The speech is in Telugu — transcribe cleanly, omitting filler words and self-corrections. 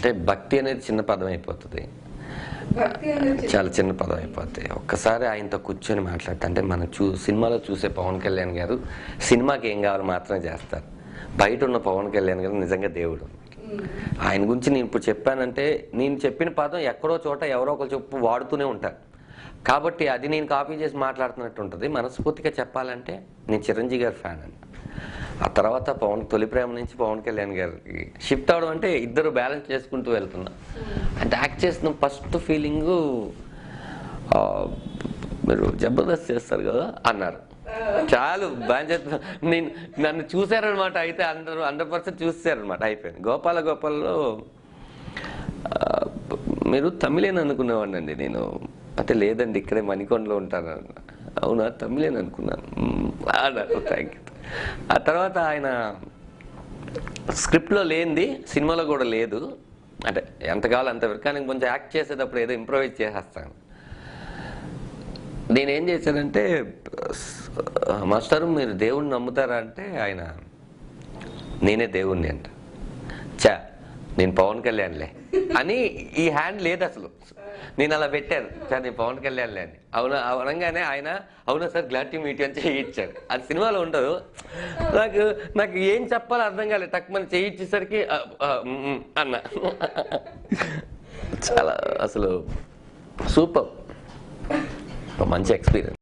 అంటే భక్తి అనేది చిన్న పదం అయిపోతుంది, చాలా చిన్న పదం అయిపోతుంది. ఒక్కసారి ఆయనతో కూర్చొని మాట్లాడితే, అంటే మనం సినిమాలో చూసే పవన్ కళ్యాణ్ గారు సినిమాకి ఏం కావాలి మాత్రమే చేస్తారు. బయట ఉన్న పవన్ కళ్యాణ్ గారు నిజంగా దేవుడు. ఆయన గురించి నేను ఇప్పుడు చెప్పానంటే, నేను చెప్పిన పదం ఎక్కడో చోట ఎవరో ఒకరు చెప్పు వాడుతూనే ఉంటారు. కాబట్టి అది నేను కాపీ చేసి మాట్లాడుతున్నట్టు ఉంటుంది. మనస్ఫూర్తిగా చెప్పాలంటే నేను చిరంజీవి గారి ఫ్యాన్ అండి. ఆ తర్వాత తొలి ప్రేమ నుంచి పవన్ కళ్యాణ్ గారికి షిఫ్ట్ అవడం అంటే ఇద్దరు బ్యాలెన్స్ చేసుకుంటూ వెళ్తున్నా. అంటే యాక్ట్ చేస్తున్న ఫస్ట్ ఫీలింగు మీరు జబర్దస్త్ చేస్తారు కదా అన్నారు. చాలు బాగా నేను నన్ను చూశారనమాట. అయితే అందరూ 100% చూసారనమాట. అయిపోయింది. గోపాలలో మీరు తమిళేని అనుకునేవాడిని అండి నేను. అంటే లేదండి ఇక్కడే మణికొండలో ఉంటాను. అవునా, తమిళేని అనుకున్నాను అన్నారు. Thank you. ఆ తర్వాత ఆయన స్క్రిప్ట్లో లేనిది సినిమాలో కూడా లేదు. అంటే ఎంత కావాలి అంతవరకు, కానీ కొంచెం యాక్ట్ చేసేటప్పుడు ఏదో ఇంప్రూవైజ్ చేసేస్తాను. నేనేం చేశానంటే, మాస్టరు మీరు దేవుణ్ణి నమ్ముతారా అంటే ఆయన నేనే దేవుణ్ణి అంట. నేను పవన్ కళ్యాణ్లే అని ఈ హ్యాండ్ లేదు అసలు. నేను అలా పెట్టాను, నేను పవన్ కళ్యాణ్లే అని. అవునా అనగానే ఆయన అవునా సార్ గ్లాడ్ టు మీట్ అని చేయించారు. అది సినిమాలో ఉండదు. నాకు ఏం చెప్పాలో అర్థం కాలేదు. టక్మని చేయించేసరికి అన్న చాలా అసలు సూపర్, మంచి ఎక్స్పీరియన్స్.